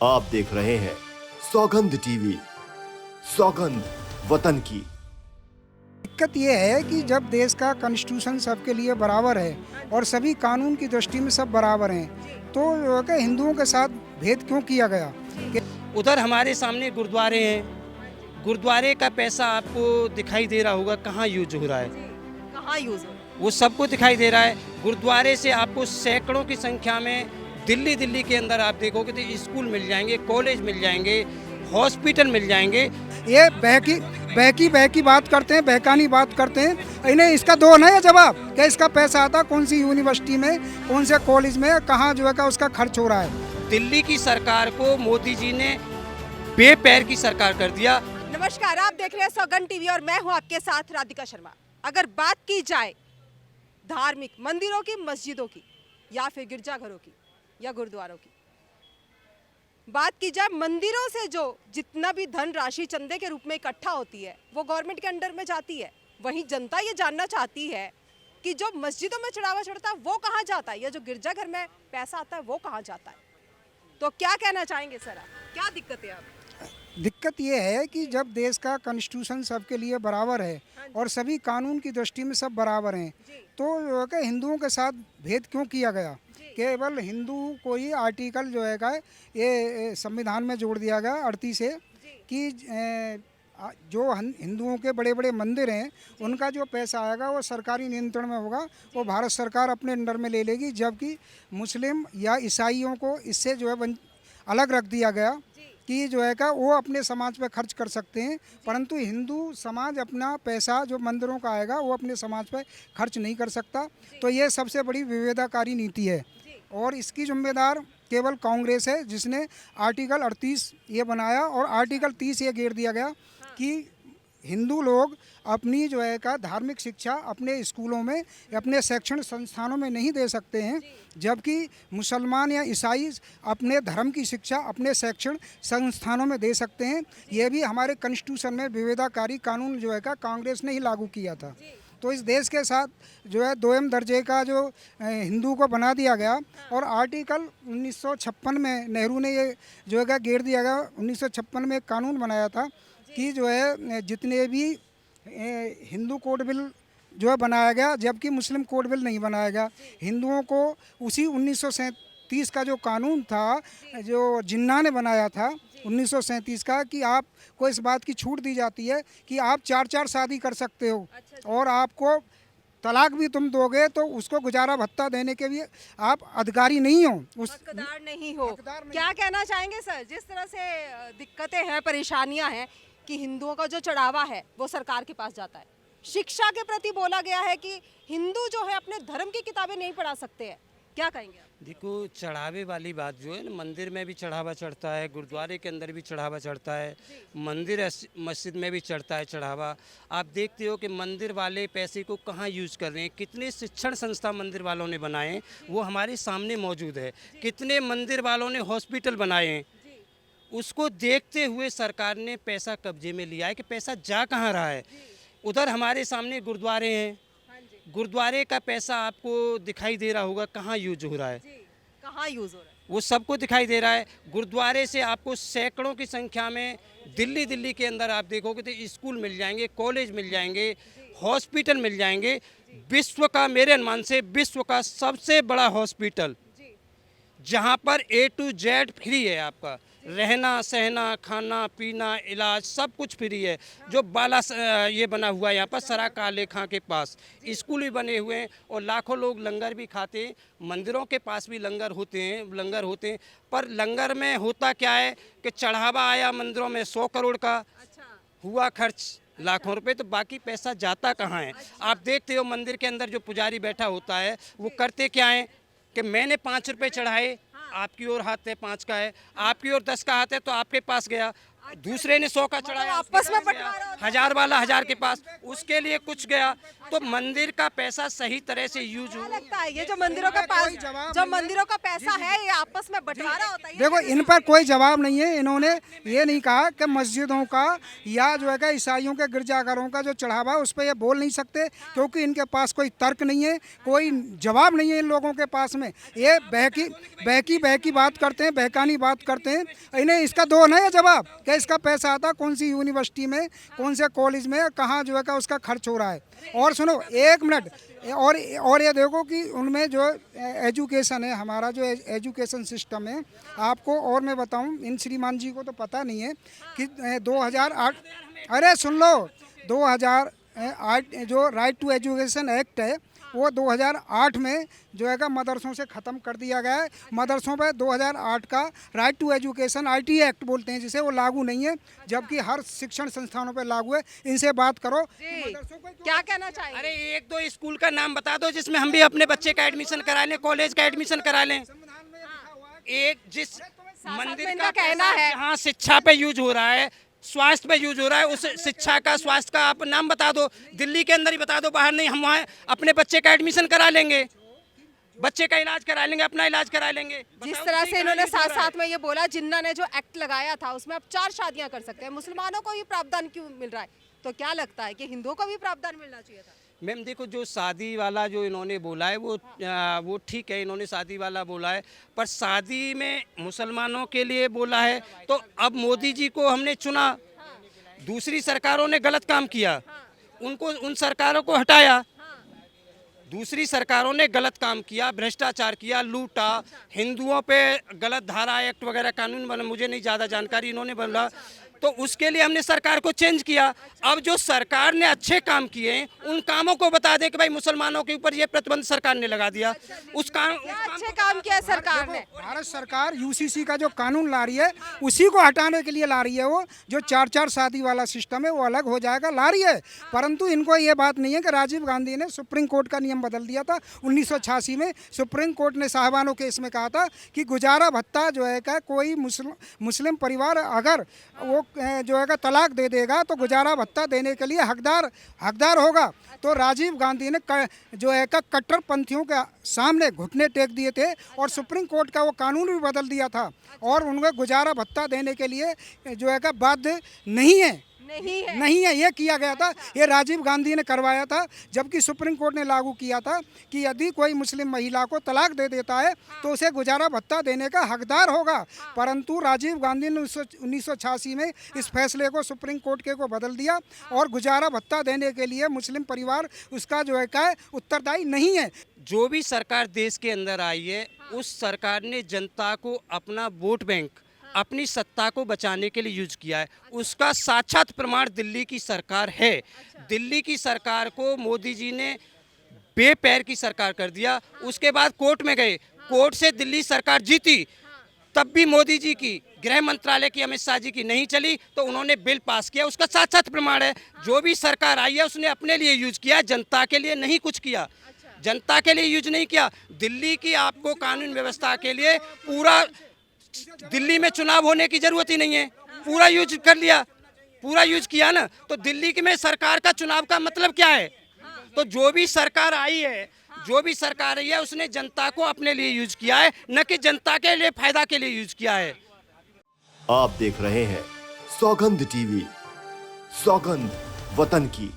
आप देख रहे हैं सौगंध टीवी, सौगंध वतन की। दिक्कत ये है कि जब देश का कॉन्स्टिट्यूशन सबके लिए बराबर है और सभी कानून की दृष्टि में सब बराबर हैं, तो क्या हिंदुओं के साथ भेद क्यों किया गया? उधर हमारे सामने गुरुद्वारे हैं। गुरुद्वारे का पैसा आपको दिखाई दे रहा होगा कहाँ यूज हो रहा है। कहाँ यूज हो? वो सबको दिखाई दे रहा है। गुरुद्वारे से आपको सैकड़ों की संख्या में दिल्ली के अंदर आप देखोगे तो स्कूल मिल जाएंगे, कॉलेज मिल जाएंगे, हॉस्पिटल मिल जाएंगे। ये बहकी बात करते हैं, बहकानी बात करते हैं। इन्हें इसका दो ना है जवाब, क्या इसका पैसा आता कौन सी यूनिवर्सिटी में, कौन से कॉलेज में, कहाँ जो है का उसका खर्च हो रहा है? दिल्ली की सरकार को मोदी जी ने बेपैर की सरकार कर दिया। नमस्कार, आप देख रहे हैं सौगंध टीवी और मैं हूं आपके साथ राधिका शर्मा। अगर बात की जाए धार्मिक मंदिरों की, मस्जिदों की, या फिर गिरजाघरों की या गुरुद्वारों की, बात की जाए मंदिरों से जो जितना भी धन राशि चंदे के रूप में इकट्ठा होती है वो गवर्नमेंट के अंडर में जाती है। वहीं जनता ये जानना चाहती है कि जो मस्जिदों में चढ़ावा चढ़ता है वो कहाँ जाता है, या जो गिरजाघर में पैसा आता है वो कहाँ जाता है। तो क्या कहना चाहेंगे सर आप, क्या दिक्कत है आप? दिक्कत ये है कि जब देश का कॉन्स्टिट्यूशन सबके लिए बराबर है और सभी कानून की दृष्टि में सब बराबर हैं, तो क्या हिंदुओं के साथ भेद क्यों किया गया? केवल हिंदू को ही आर्टिकल जो है ये संविधान में जोड़ दिया गया 38 से कि जो हिंदुओं के बड़े बड़े मंदिर हैं उनका जो पैसा आएगा वो सरकारी नियंत्रण में होगा, वो भारत सरकार अपने अंडर में ले लेगी। जबकि मुस्लिम या ईसाइयों को इससे जो है अलग रख दिया गया कि जो है का वो अपने समाज पे खर्च कर सकते हैं, परंतु हिंदू समाज अपना पैसा जो मंदिरों का आएगा वो अपने समाज पे खर्च नहीं कर सकता। तो ये सबसे बड़ी विवेचनाकारी नीति है और इसकी जिम्मेदार केवल कांग्रेस है, जिसने आर्टिकल 38 ये बनाया और आर्टिकल 30 ये घेर दिया गया कि हिंदू लोग अपनी जो है का धार्मिक शिक्षा अपने स्कूलों में या अपने शैक्षणिक संस्थानों में नहीं दे सकते हैं, जबकि मुसलमान या ईसाई अपने धर्म की शिक्षा अपने शैक्षणिक संस्थानों में दे सकते हैं। यह भी हमारे कॉन्स्टिट्यूशन में विवेचनाकारी कानून जो है का कांग्रेस ने ही लागू किया था। तो इस देश के साथ जो है दोयम दर्जे का जो हिंदू को बना दिया गया और आर्टिकल 1956 में नेहरू ने ये जो है घेर दिया गया। 1956 में एक कानून बनाया था कि जो है जितने भी हिंदू कोड बिल जो है बनाया गया, जबकि मुस्लिम कोड बिल नहीं बनाया गया। हिंदुओं को उसी 1937 का जो कानून था जो जिन्ना ने बनाया था 1937 का, कि आपको इस बात की छूट दी जाती है कि आप 4 शादी कर सकते हो और आपको तलाक भी तुम दोगे तो उसको गुजारा भत्ता देने के भी आप अधिकारी नहीं हो, हकदार नहीं हो। क्या कहना चाहेंगे सर, जिस तरह से दिक्कतें हैं, परेशानियां हैं कि हिंदुओं का जो चढ़ावा है वो सरकार के पास जाता है, शिक्षा के प्रति बोला गया है कि हिंदू जो है अपने धर्म की किताबें नहीं पढ़ा सकते हैं, क्या कहेंगे आप? देखो, चढ़ावे वाली बात जो है ना, मंदिर में भी चढ़ावा चढ़ता है, गुरुद्वारे के अंदर भी चढ़ावा चढ़ता है, मंदिर मस्जिद में भी चढ़ता है चढ़ावा। आप देखते हो कि मंदिर वाले पैसे को कहाँ यूज कर रहे हैं। कितने शिक्षण संस्था मंदिर वालों ने बनाए हैं वो हमारे सामने मौजूद है। कितने मंदिर वालों ने हॉस्पिटल बनाए हैं, उसको देखते हुए सरकार ने पैसा कब्जे में लिया है कि पैसा जा कहाँ रहा है। उधर हमारे सामने गुरुद्वारे हैं। गुरुद्वारे का पैसा आपको दिखाई दे रहा होगा कहाँ यूज हो रहा है। कहाँ यूज हो रहा है? वो सबको दिखाई दे रहा है। गुरुद्वारे से आपको सैकड़ों की संख्या में दिल्ली के अंदर आप देखोगे तो स्कूल मिल जाएंगे, कॉलेज मिल जाएंगे, हॉस्पिटल मिल जाएंगे। विश्व का, मेरे अनुमान से विश्व का सबसे बड़ा हॉस्पिटल, जहाँ पर A to Z फ्री है। आपका रहना सहना खाना पीना इलाज सब कुछ फ्री है। जो बाला ये बना हुआ है यहाँ पर सरा काले खां के पास, स्कूल भी बने हुए हैं और लाखों लोग लंगर भी खाते हैं। मंदिरों के पास भी लंगर होते हैं। पर लंगर में होता क्या है कि चढ़ावा आया मंदिरों में 100 करोड़ का, हुआ खर्च लाखों रुपए, तो बाकी पैसा जाता कहाँ है? आप देखते हो मंदिर के अंदर जो पुजारी बैठा होता है वो करते क्या है कि मैंने 5 रुपए चढ़ाए, आपकी ओर हाथ है 5 का है, आपकी ओर 10 का हाथ है तो आपके पास गया। दूसरे ने 100 का चढ़ाया, आपस में बंटवारा होता है। 1000 वाला 1000 के पास, उसके लिए कुछ गया। तो मंदिर का पैसा सही तरह से यूज क्या हो। लगता है ये जो मंदिरों का कोई जवाब जो नहीं है। मंदिरों का पैसा है ये आपस में बंटवारा होता है? ये देखो इन पर कोई जवाब नहीं है। इन्होंने ये नहीं कहा कि मस्जिदों का या जो है कि ईसाइयों के गिरजाघरों का जो चढ़ावा उस पर ये बोल नहीं सकते, क्योंकि इनके पास कोई तर्क नहीं है, कोई जवाब नहीं है इन लोगों के पास में। ये बहकी बात करते हैं, बहकानी बात करते हैं। इन्हें इसका दो ना है जवाब कि इसका पैसा आता कौन सी यूनिवर्सिटी में, कौन से कॉलेज में, कहाँ जो है कि उसका खर्च हो रहा है। और सुनो एक मिनट, और ये देखो कि उनमें जो एजुकेशन है, हमारा जो एजुकेशन सिस्टम है, आपको और मैं बताऊं, इन श्रीमान जी को तो पता नहीं है कि 2008, अरे सुन लो, 2008 जो राइट टू एजुकेशन एक्ट है वो 2008 में जो है का मदरसों से ख़त्म कर दिया गया है। मदरसों पर 2008 का right to education IT act बोलते हैं जिसे, वो लागू नहीं है, जबकि हर शिक्षण संस्थानों पर लागू है। इनसे बात करो कि मदरसों को क्या कहना चाहेंगे? अरे एक दो स्कूल का नाम बता दो जिसमें हम भी अपने बच्चे का एडमिशन करा लें, कॉलेज का एडमिशन करा लें। एक जिस मंदिर में का इनका कहना है। जहाँ शिक्षा पे यूज हो रहा है, स्वास्थ्य पे यूज हो रहा है, उस शिक्षा का, स्वास्थ्य का आप नाम बता दो। दिल्ली के अंदर ही बता दो, बाहर नहीं। हम वहाँ अपने बच्चे का एडमिशन करा लेंगे, बच्चे का इलाज करा लेंगे, अपना इलाज करा लेंगे। जिस बताओ तरह दिल्ली से का इन्होंने यूज हो साथ रहा है। साथ में ये बोला, जिन्ना ने जो एक्ट लगाया था उसमें अब 4 शादियां कर सकते हैं, मुसलमानों को भी प्रावधान क्यों मिल रहा है? तो क्या लगता है कि हिंदुओं को भी प्रावधान मिलना चाहिए था? मैम देखो, जो शादी वाला जो इन्होंने बोला है वो ठीक है, इन्होंने शादी वाला बोला है, पर शादी में मुसलमानों के लिए बोला है। तो अब मोदी जी को हमने चुना, दूसरी सरकारों ने गलत काम किया, उनको, उन सरकारों को हटाया। दूसरी सरकारों ने गलत काम किया, भ्रष्टाचार किया, लूटा, हिंदुओं पे गलत धारा एक्ट वगैरह कानून बना, मुझे नहीं ज़्यादा जानकारी, इन्होंने बोला। तो उसके लिए हमने सरकार को चेंज किया। अब जो सरकार ने अच्छे काम किए हैं उन कामों को बता दें कि भाई मुसलमानों के ऊपर ये प्रतिबंध सरकार ने लगा दिया। उस काम क्या अच्छे काम किया है सरकार ने? भारत सरकार यूसीसी का जो कानून ला रही है उसी को हटाने के लिए ला रही है। वो जो 4-4 शादी वाला सिस्टम है वो अलग हो जाएगा, ला रही है। परंतु इनको ये बात नहीं है कि राजीव गांधी ने सुप्रीम कोर्ट का नियम बदल दिया था 1986 में। सुप्रीम कोर्ट ने साहबानों केस में कहा था कि गुजारा भत्ता जो है का कोई मुस्लिम परिवार अगर वो जो है तलाक दे देगा तो गुजारा भत्ता देने के लिए हकदार होगा। तो राजीव गांधी ने जो है कट्टरपंथियों के सामने घुटने टेक दिए थे और सुप्रीम कोर्ट का वो कानून भी बदल दिया था और उनको गुजारा भत्ता देने के लिए जो है बाध्य नहीं है, ये किया गया था। ये राजीव गांधी ने करवाया था, जबकि सुप्रीम कोर्ट ने लागू किया था कि यदि कोई मुस्लिम महिला को तलाक दे देता है तो उसे गुजारा भत्ता देने का हकदार होगा। परंतु राजीव गांधी ने 1986 में इस फैसले को सुप्रीम कोर्ट के को बदल दिया और गुजारा भत्ता देने के लिए मुस्लिम परिवार उसका जो है उत्तरदायी नहीं है। जो भी सरकार देश के अंदर आई है उस सरकार ने जनता को अपना वोट बैंक, अपनी सत्ता को बचाने के लिए यूज किया है। उसका साक्षात प्रमाण दिल्ली की सरकार है। दिल्ली की सरकार को मोदी जी ने बेपैर की सरकार कर दिया। उसके बाद कोर्ट में गए, कोर्ट से दिल्ली सरकार जीती, तब भी मोदी जी की, गृह मंत्रालय की, अमित शाह जी की नहीं चली, तो उन्होंने बिल पास किया। उसका साक्षात प्रमाण है। जो भी सरकार आई है उसने अपने लिए यूज किया, जनता के लिए नहीं कुछ किया, जनता के लिए यूज नहीं किया। दिल्ली की आपको कानून व्यवस्था के लिए पूरा, दिल्ली में चुनाव होने की जरूरत ही नहीं है, पूरा यूज कर लिया, पूरा यूज किया ना। तो दिल्ली की में सरकार का चुनाव का मतलब क्या है? तो जो भी सरकार आई है, जो भी सरकार आई है उसने जनता को अपने लिए यूज किया है, न कि जनता के लिए फायदा के लिए यूज किया है। आप देख रहे हैं सौगंध टीवी, सौगंध वतन की।